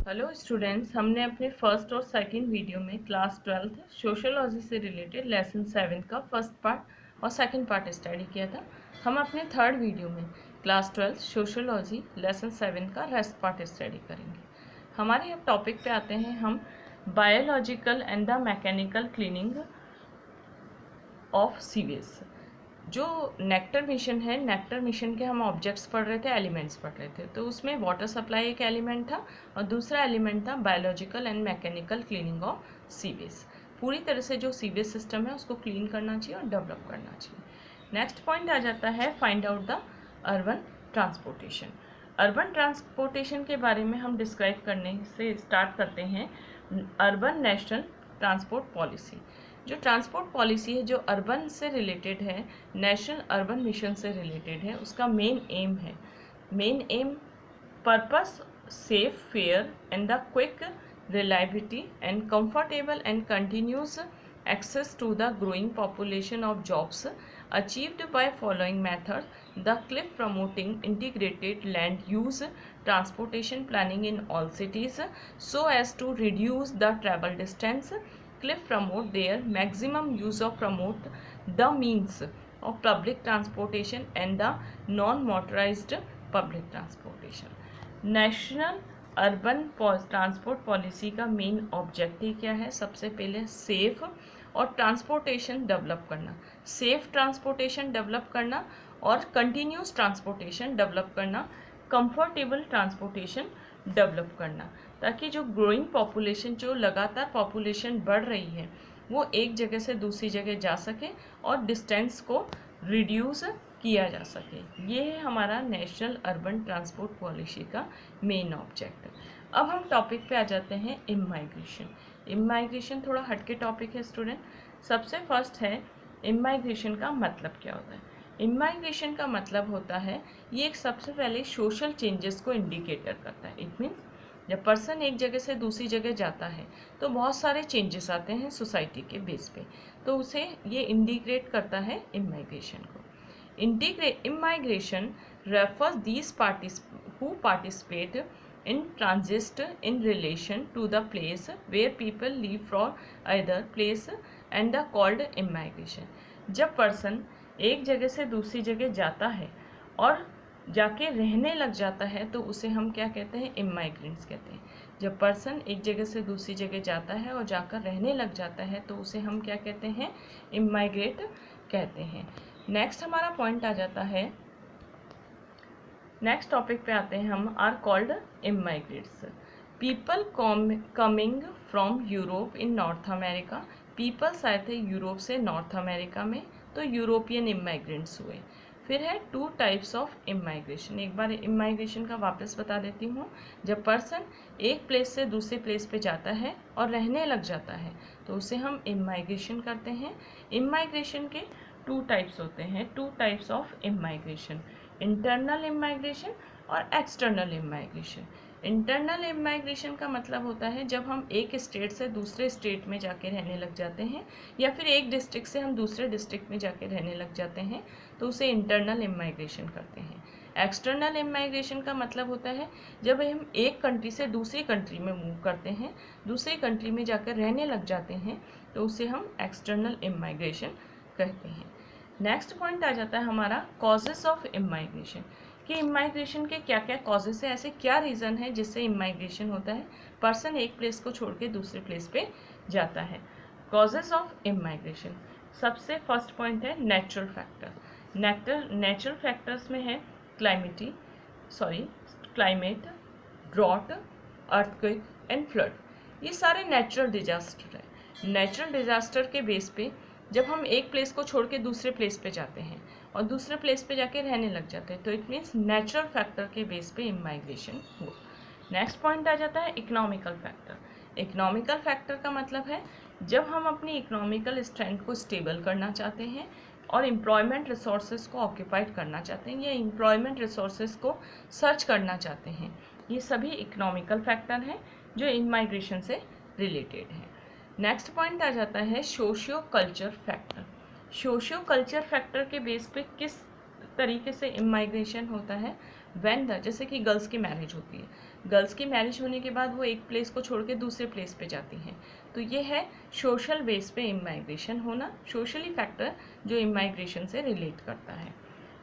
Hello students, हमने अपने first और सेकंड वीडियो में क्लास 12 सोशियोलॉजी से रिलेटेड लेसन 7 का फर्स्ट पार्ट और सेकंड पार्ट स्टडी किया था। हम अपने थर्ड वीडियो में क्लास 12 सोशियोलॉजी लेसन 7 का रेस्ट पार्ट स्टडी करेंगे। हमारे अब टॉपिक पे आते हैं हम biological and the mechanical cleaning of sewage. जो नेक्टर मिशन है, नेक्टर मिशन के हम ऑब्जेक्ट्स पढ़ रहे थे, एलिमेंट्स पढ़ रहे थे। तो उसमें वाटर सप्लाई एक एलिमेंट था और दूसरा एलिमेंट था biological and mechanical cleaning of sewage. पूरी तरह से जो सीवेज सिस्टम है उसको क्लीन करना चाहिए और डेवलप करना चाहिए। नेक्स्ट पॉइंट आ जाता है find out the urban transportation. Urban transportation के बारे में हम डिस्क्राइब करने से स्टार्ट करते हैं अर्बन नेशनल ट्रांसपोर्ट पॉलिसी। जो ट्रांसपोर्ट पॉलिसी है जो अर्बन से रिलेटेड है, नेशनल अर्बन मिशन से रिलेटेड है, उसका main M purpose safe, fair and the quick reliability and comfortable and continuous access to the growing population of jobs achieved by following method the cliff promoting integrated land use transportation planning in all cities so as to reduce the travel distance. Cliff promote their maximum use of promote the means of public transportation and the non-motorized public transportation. National urban transport policy का main objective क्या है? सबसे पहले safe और transportation develop करना, safe transportation develop करना और continuous transportation develop करना, कंफर्टेबल ट्रांसपोर्टेशन डेवलप करना, ताकि जो ग्रोइंग पॉपुलेशन, जो लगातार पॉपुलेशन बढ़ रही है, वो एक जगह से दूसरी जगह जा सके और डिस्टेंस को रिड्यूस किया जा सके। ये है हमारा नेशनल अर्बन ट्रांसपोर्ट पॉलिसी का मेन ऑब्जेक्ट। अब हम टॉपिक पे आ जाते हैं इमाइग्रेशन। इमाइग्रेशन थोड़ा हटके टॉपिक है स्टूडेंट। सबसे फर्स्ट है इमाइग्रेशन का मतलब क्या होता है? इमाइग्रेशन का मतलब होता है, ये एक सबसे पहले सोशल चेंजेस को इंडिकेटर करता है। इट मीन्स जब पर्सन एक जगह से दूसरी जगह जाता है तो बहुत सारे चेंजेस आते हैं सोसाइटी के बेस पे, तो उसे ये इंडिकेट करता है इमाइग्रेशन को। Immigration refers these parties who participate in transit in relation to the place where people leave from either place and are called immigration. जब पर्सन एक जगह से दूसरी जगह जाता है और जाके रहने लग जाता है तो उसे हम क्या कहते हैं? इमाइग्रेंट्स कहते हैं। जब पर्सन एक जगह से दूसरी जगह जाता है और जाकर रहने लग जाता है तो उसे हम क्या कहते हैं? इमाइग्रेट कहते हैं। नेक्स्ट हमारा पॉइंट आ जाता है, नेक्स्ट टॉपिक पे आते हैं हम, are called immigrants. People coming from Europe in North America. Peoples आए थे यूरोप से नॉर्थ अमेरिका में, तो यूरोपियन इमाइग्रेंट्स हुए। फिर है टू टाइप्स ऑफ इमाइग्रेशन। एक बार इमाइग्रेशन का वापस बता देती हूँ। जब पर्सन एक प्लेस से दूसरे प्लेस पे जाता है और रहने लग जाता है तो उसे हम इमाइग्रेशन करते हैं। इमाइग्रेशन के टू टाइप्स होते हैं, two types of immigration, internal immigration और एक्सटर्नल इमाइग्रेशन। इंटरनल इमाइग्रेशन का मतलब होता है जब हम एक स्टेट से दूसरे स्टेट में जाके रहने लग जाते हैं या फिर एक डिस्ट्रिक्ट से हम दूसरे डिस्ट्रिक्ट में जाके रहने लग जाते हैं तो उसे इंटरनल इमाइग्रेशन करते हैं। एक्सटर्नल इमाइग्रेशन का मतलब होता है जब हम एक कंट्री से दूसरी कंट्री में मूव करते हैं, दूसरी कंट्री में जाकर रहने लग जाते हैं तो उसे हम एक्सटर्नल इमाइग्रेशन कहते हैं। नेक्स्ट पॉइंट आ जाता है हमारा कॉजेस ऑफ इमाइग्रेशन, कि इमाइग्रेशन के क्या क्या कॉजेस है, ऐसे क्या रीज़न है जिससे इमाइग्रेशन होता है, पर्सन एक प्लेस को छोड़ के दूसरे प्लेस पे जाता है। कॉजेस ऑफ इमाइग्रेशन, सबसे फर्स्ट पॉइंट है नेचुरल फैक्टर। नेचुरल फैक्टर्स में है climate, drought, earthquake and flood. ये सारे नेचुरल डिजास्टर है। नेचुरल डिजास्टर के बेस पे जब हम एक प्लेस को छोड़ के दूसरे प्लेस पे जाते हैं और दूसरे प्लेस पे जाके रहने लग जाते हैं तो इट मीन्स नेचुरल फैक्टर के बेस पे इमाइग्रेशन हुआ। नेक्स्ट पॉइंट आ जाता है इकोनॉमिकल फैक्टर। इकोनॉमिकल फैक्टर का मतलब है जब हम अपनी इकोनॉमिकल स्ट्रेंथ को स्टेबल करना चाहते हैं और एम्प्लॉयमेंट रिसोर्सेज को ऑक्यूपाइड करना चाहते हैं या एम्प्लॉयमेंट रिसोर्सेज को सर्च करना चाहते हैं, ये सभी इकोनॉमिकल फैक्टर हैं जो इमाइग्रेशन से रिलेटेड हैं। नेक्स्ट पॉइंट आ जाता है socio culture factor. Socio culture factor के बेस पे किस तरीके से इमाइग्रेशन होता है? व्हेन द, जैसे कि गर्ल्स की मैरिज होती है, गर्ल्स की मैरिज होने के बाद वो एक प्लेस को छोड़ के दूसरे प्लेस पे जाती हैं, तो ये है सोशल बेस पे इमाइग्रेशन होना, सोशली फैक्टर जो इमाइग्रेशन से रिलेट करता है।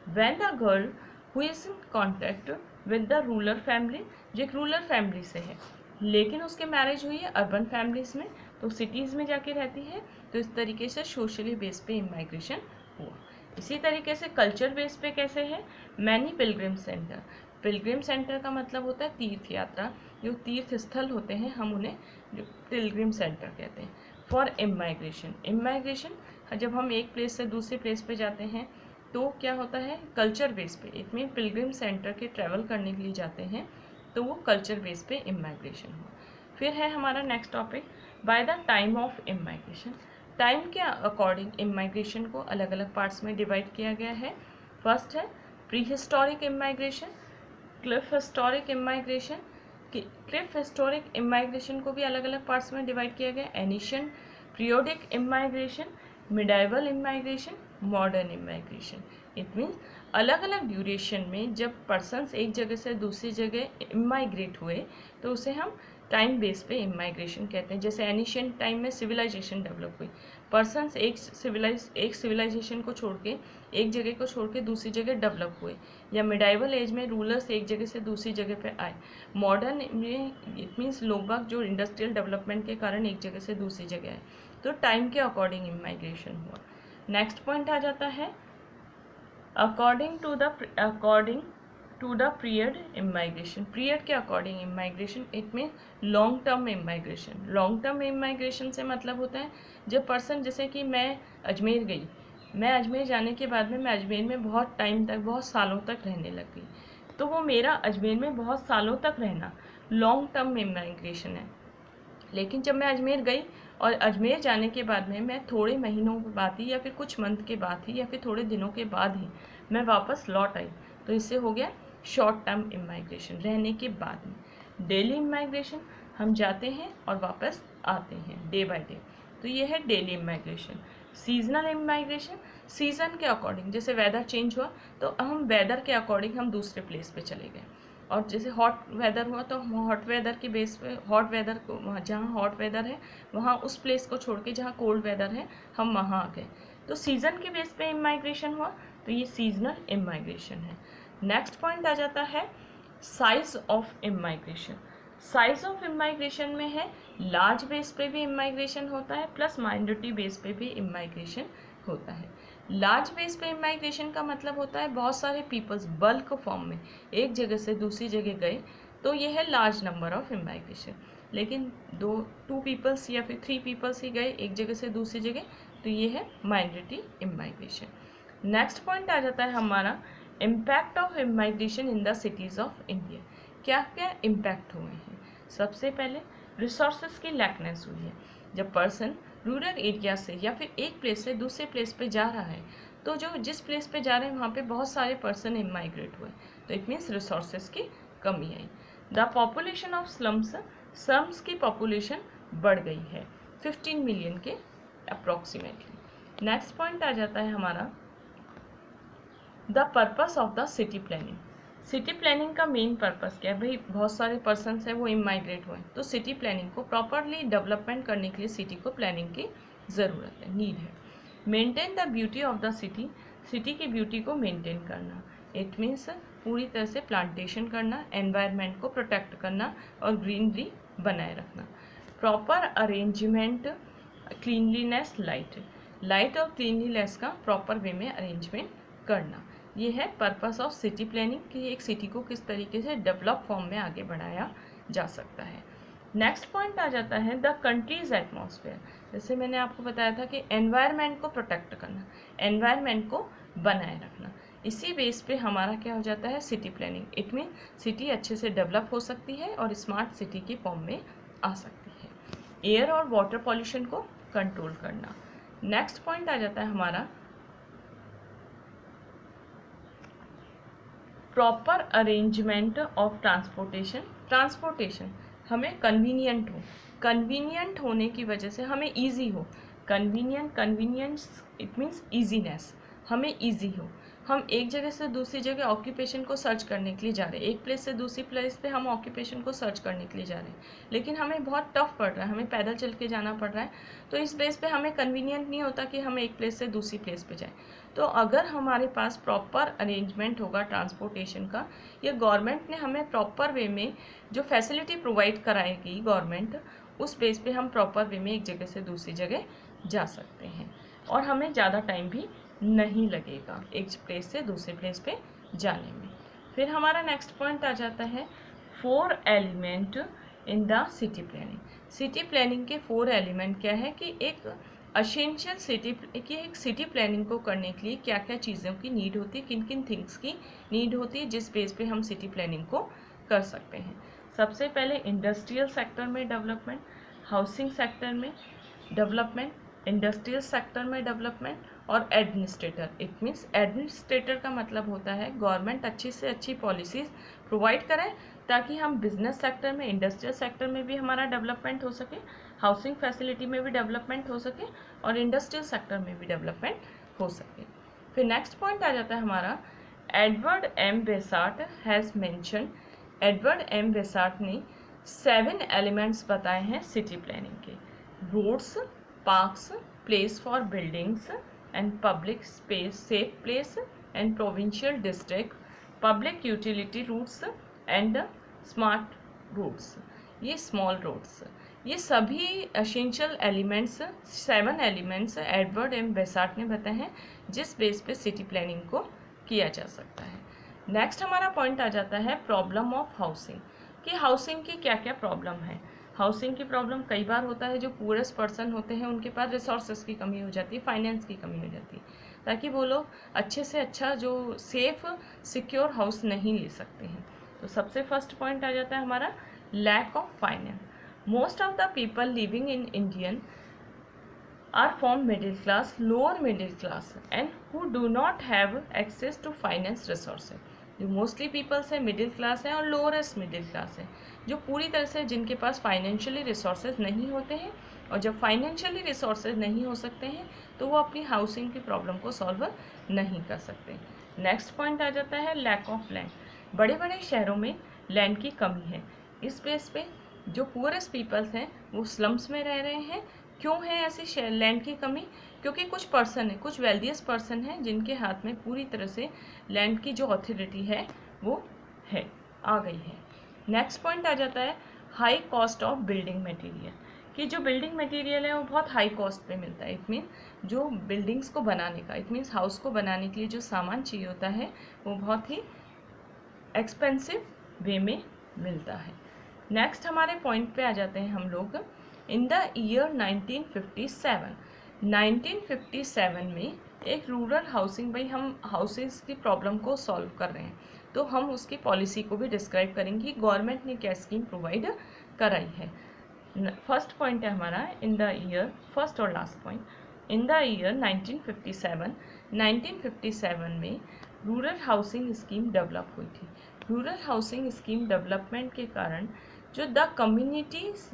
When the girl who is in contact with the rural family, जो एक रूरल फैमिली से है लेकिन उसके मैरिज हुई है अर्बन फैमिलीज में, तो सिटीज़ में जाके रहती है, तो इस तरीके से सोशली बेस पे इमाइग्रेशन हुआ। इसी तरीके से कल्चर बेस पे कैसे है, many Pilgrim centre, Pilgrim centre का मतलब होता है तीर्थ यात्रा, जो तीर्थ स्थल होते हैं हम उन्हें जो पिलग्रिम सेंटर कहते हैं। फॉर इमाइग्रेशन, इमाइग्रेशन जब हम एक प्लेस से दूसरे प्लेस पे जाते हैं तो क्या होता है, कल्चर बेस पे, इसमें पिलग्रिम सेंटर के ट्रैवल करने के लिए जाते हैं, तो वो कल्चर बेस पे इमाइग्रेशन हुआ। फिर है हमारा next topic, by the time of immigration, time के अकॉर्डिंग इमाइग्रेशन को अलग अलग पार्ट्स में डिवाइड किया गया है। फर्स्ट है pre historic immigration, cliff historic immigration, cliff historic immigration को भी अलग अलग पार्ट्स में डिवाइड किया गया, ancient periodic immigration, medieval immigration, modern immigration. It means अलग अलग ड्यूरेशन में जब पर्सन्स एक जगह से दूसरी जगह इमाइग्रेट हुए तो उसे हम टाइम बेस पे इमाइग्रेशन कहते हैं। जैसे एनिशियंट टाइम में सिविलाइजेशन डेवलप हुई, पर्सन्स एक सिविलाइजेशन को छोड़ के, एक जगह को छोड़ के दूसरी जगह डेवलप हुए, या मिडाइवल एज में रूलर्स एक जगह से दूसरी जगह पे आए। मॉडर्न में इट मीन्स लोग बाग जो इंडस्ट्रियल डेवलपमेंट के कारण एक जगह से दूसरी जगह आए, तो टाइम के अकॉर्डिंग इमाइग्रेशन हुआ। नेक्स्ट पॉइंट आ जाता है according to the period immigration, period के according immigration, it mean long term immigration. Long term immigration से मतलब होता है जब पर्सन, जैसे कि मैं अजमेर गई, मैं अजमेर जाने के बाद में मैं अजमेर में बहुत टाइम तक, बहुत सालों तक रहने लग गई, तो वो मेरा अजमेर में बहुत सालों तक रहना लॉन्ग टर्म इमाइग्रेशन है। लेकिन जब मैं अजमेर गई और अजमेर जाने के बाद में मैं थोड़े महीनों के बाद ही, या फिर कुछ मंथ के बाद ही, या फिर थोड़े दिनों के बाद ही मैं वापस लौट आई, तो इससे हो गया शॉर्ट टर्म इमाइग्रेशन, रहने के बाद में। डेली इमाइग्रेशन, हम जाते हैं और वापस आते हैं डे बाय डे, तो ये है daily immigration. Seasonal immigration, season के अकॉर्डिंग, जैसे वेदर चेंज हुआ तो हम वेदर के अकॉर्डिंग हम दूसरे प्लेस पे चले गए, और जैसे हॉट वेदर हुआ तो हॉट वेदर के बेस पे, हॉट वेदर को जहाँ हॉट वेदर है वहाँ उस प्लेस को छोड़ के जहाँ कोल्ड वेदर है हम वहाँ आ गए, तो सीज़न के बेस पे इमाइग्रेशन हुआ, तो ये सीजनल इमाइग्रेशन है। नेक्स्ट पॉइंट आ जाता है size of immigration. Size of immigration में है लार्ज बेस पे भी इमाइग्रेशन होता है, प्लस माइनॉरिटी बेस पे भी इमाइग्रेशन होता है। लार्ज बेस पे इमाइग्रेशन का मतलब होता है बहुत सारे पीपल्स बल्क फॉर्म में एक जगह से दूसरी जगह गए, तो ये है लार्ज नंबर ऑफ इमाइग्रेशन। लेकिन टू पीपल्स या फिर 3 पीपल्स ही गए एक जगह से दूसरी जगह, तो ये है माइनॉरिटी इमाइग्रेशन। नेक्स्ट पॉइंट आ जाता है हमारा impact of immigration in the cities of India. क्या क्या इम्पैक्ट हुए हैं? सबसे पहले रिसोर्सेज की लैकनेस हुई है। जब पर्सन रूरल एरिया से या फिर एक प्लेस से दूसरे प्लेस पे जा रहा है, तो जो जिस प्लेस पे जा रहे हैं वहाँ पे बहुत सारे पर्सन इमाइग्रेट हुए, तो इट मीन्स रिसोर्सेज की कमी आई। द पॉपुलेशन ऑफ स्लम्स की पॉपुलेशन बढ़ गई है 15 मिलियन के अप्रॉक्सीमेटली। नेक्स्ट पॉइंट आ जाता है हमारा the purpose of the city planning. City planning का मेन पर्पस क्या है? भाई बहुत सारे पर्सन्स हैं वो इमाइग्रेट हुए, तो सिटी प्लानिंग को प्रॉपरली डेवलपमेंट करने के लिए सिटी को प्लानिंग की ज़रूरत है, नीड है। Maintain the beauty of the city, city की ब्यूटी को मेंटेन करना, इट मीन्स पूरी तरह से प्लांटेशन करना, एनवायरनमेंट को प्रोटेक्ट करना और ग्रीनरी बनाए रखना। प्रॉपर अरेंजमेंट, क्लीनलीनेस, लाइट और क्लीनलीनेस का प्रॉपर वे में अरेंजमेंट करना, ये है पर्पस ऑफ सिटी प्लानिंग कि एक सिटी को किस तरीके से डेवलप फॉर्म में आगे बढ़ाया जा सकता है। नेक्स्ट पॉइंट आ जाता है द कंट्रीज एटमॉस्फेयर। जैसे मैंने आपको बताया था कि एनवायरनमेंट को प्रोटेक्ट करना, एनवायरनमेंट को बनाए रखना, इसी बेस पे हमारा क्या हो जाता है city planning. It mean city अच्छे से डेवलप हो सकती है और स्मार्ट सिटी की फॉर्म में आ सकती है। एयर और वाटर पॉल्यूशन को कंट्रोल करना। नेक्स्ट पॉइंट आ जाता है हमारा प्रॉपर अरेंजमेंट ऑफ ट्रांसपोर्टेशन हमें कन्वीनियंट होने की वजह से हमें ईजी हो, कन्वीनियंस इट मीन्स ईजीनेस, हमें ईजी हो, हम एक जगह से दूसरी जगह ऑक्यूपेशन को सर्च करने के लिए जा रहे हैं, एक प्लेस से दूसरी प्लेस पे हम ऑक्यूपेशन को सर्च करने के लिए जा रहे हैं, लेकिन हमें बहुत टफ पड़ रहा है, हमें पैदल चल के जाना पड़ रहा है, तो इस बेस पे हमें कन्वीनियंट नहीं होता कि हम एक प्लेस से दूसरी प्लेस पे जाएं। तो अगर हमारे पास प्रॉपर अरेंजमेंट होगा ट्रांसपोर्टेशन का, या गवर्नमेंट ने हमें प्रॉपर वे में जो फैसिलिटी प्रोवाइड कराएगी गवर्नमेंट, उस बेस पे हम प्रॉपर वे में एक जगह से दूसरी जगह जा सकते हैं और हमें ज़्यादा टाइम भी नहीं लगेगा एक प्लेस से दूसरे प्लेस पे जाने में। फिर हमारा नेक्स्ट पॉइंट आ जाता है 4 element in the city planning. City planning के 4 एलिमेंट क्या है कि एक एसेंशियल सिटी प्लानिंग को करने के लिए क्या क्या चीज़ों की नीड होती है, किन किन थिंग्स की नीड होती है, जिस बेस पे हम सिटी प्लानिंग को कर सकते हैं। सबसे पहले इंडस्ट्रियल सेक्टर में डेवलपमेंट, हाउसिंग सेक्टर में डेवलपमेंट, इंडस्ट्रियल सेक्टर में डेवलपमेंट और एडमिनिस्ट्रेटर। इट मीन्स एडमिनिस्ट्रेटर का मतलब होता है गवर्नमेंट अच्छी से अच्छी पॉलिसीज़ प्रोवाइड करें ताकि हम बिजनेस सेक्टर में, इंडस्ट्रियल सेक्टर में भी हमारा डेवलपमेंट हो सके, हाउसिंग फैसिलिटी में भी डेवलपमेंट हो सके और इंडस्ट्रियल सेक्टर में भी डेवलपमेंट हो सके। फिर नेक्स्ट पॉइंट आ जाता है हमारा Edward M Vesart has mention. Edward M Vesart ने 7 एलिमेंट्स बताए हैं सिटी प्लानिंग के। Roads, parks, place for buildings and public space, safe place and provincial district, public utility routes and smart routes, ये small roads, ये सभी essential elements 7 elements Edward M Vesart ने बताए हैं जिस बेस पे सिटी प्लानिंग को किया जा सकता है। नेक्स्ट हमारा पॉइंट आ जाता है प्रॉब्लम ऑफ हाउसिंग, कि हाउसिंग की क्या क्या प्रॉब्लम है। हाउसिंग की प्रॉब्लम कई बार होता है जो पूरेस्ट पर्सन होते हैं उनके पास रिसोर्सेज की कमी हो जाती है, फाइनेंस की कमी हो जाती है, ताकि वो लोग अच्छे से अच्छा जो सेफ सिक्योर हाउस नहीं ले सकते हैं। तो सबसे फर्स्ट पॉइंट आ जाता है हमारा lack of finance. Most of the people living in Indian are from middle class, lower middle class and who do not have access to finance resources। जो मोस्टली पीपल्स है मिडिल क्लास है और लोअरेस्ट middle class है, जो पूरी तरह से जिनके पास फाइनेंशियली रिसोर्सेज नहीं होते हैं, और जब फाइनेंशियली रिसोर्सेज नहीं हो सकते हैं तो वो अपनी हाउसिंग की प्रॉब्लम को सॉल्व नहीं कर सकते। नेक्स्ट पॉइंट आ जाता है लैक ऑफ लैंड। बड़े बड़े शहरों में लैंड की कमी है, इस बेस पे जो पुअरेस्ट पीपल्स हैं वो स्लम्स में रह रहे हैं। क्यों है ऐसी लैंड की कमी? क्योंकि कुछ पर्सन है, कुछ वेल्दियस्ट पर्सन हैं जिनके हाथ में पूरी तरह से लैंड की जो अथॉरिटी है वो है, आ गई है। नेक्स्ट पॉइंट आ जाता है high cost of building material, कि जो बिल्डिंग मटेरियल है वो बहुत हाई कॉस्ट पे मिलता है। इट मीन जो बिल्डिंग्स को बनाने का, इट मीन्स हाउस को बनाने के लिए जो सामान चाहिए होता है वो बहुत ही एक्सपेंसिव वे में मिलता है। नेक्स्ट हमारे पॉइंट पे आ जाते हैं हम लोग इन द ईयर 1957 में एक रूरल हाउसिंग, भाई हम हाउसेस की प्रॉब्लम को सॉल्व कर रहे हैं तो हम उसकी पॉलिसी को भी डिस्क्राइब करेंगे, गवर्नमेंट ने क्या स्कीम प्रोवाइड कराई है। फर्स्ट पॉइंट है हमारा इन द ईयर, फर्स्ट और last point, in the year 1957 में रूरल हाउसिंग स्कीम डेवलप हुई थी। रूरल हाउसिंग स्कीम डेवलपमेंट के कारण जो the communities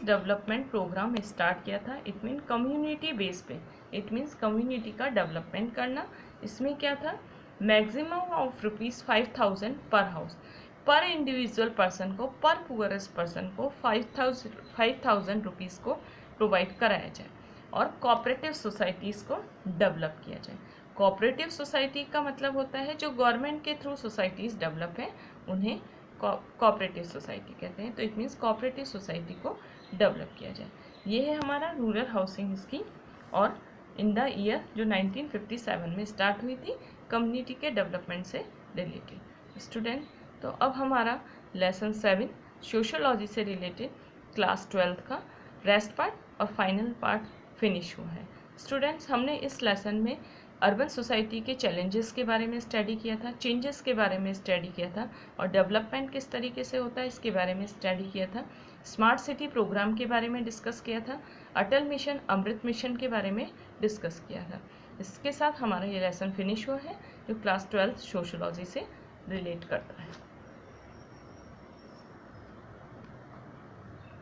development program start किया था। इट मीन कम्युनिटी बेस पे, इट मीन्स कम्युनिटी का डेवलपमेंट करना। इसमें क्या था, मैक्सिमम ऑफ ₹5,000 पर हाउस, पर इंडिविजुअल पर्सन को, पर पुअरेस्ट पर्सन को 5,000 रुपीज़ को प्रोवाइड कराया जाए और कोऑपरेटिव सोसाइटीज़ को डेवलप किया जाए। कोऑपरेटिव सोसाइटी का मतलब होता है जो गवर्नमेंट के थ्रू सोसाइटीज़ डेवलप हैं उन्हें कोऑपरेटिव सोसाइटी कहते हैं। तो इट मीन्स कोऑपरेटिव सोसाइटी को डेवलप किया जाए। ये है हमारा रूरल हाउसिंग स्कीम और इन द ईयर जो 1957 में स्टार्ट हुई थी, कम्युनिटी के डेवलपमेंट से रिलेटेड। स्टूडेंट, तो अब हमारा लेसन 7 सोशियोलॉजी से रिलेटेड क्लास 12 का रेस्ट पार्ट और फाइनल पार्ट फिनिश हुआ है। स्टूडेंट्स, हमने इस लेसन में अर्बन सोसाइटी के चैलेंजेस के बारे में स्टडी किया था, चेंजेस के बारे में स्टडी किया था और डेवलपमेंट किस तरीके से होता है इसके बारे में स्टडी किया था। स्मार्ट सिटी प्रोग्राम के बारे में डिस्कस किया था, अटल मिशन, अमृत मिशन के बारे में डिस्कस किया था। इसके साथ हमारा ये लेसन फिनिश हुआ है जो क्लास 12 सोशियोलॉजी से रिलेट करता है।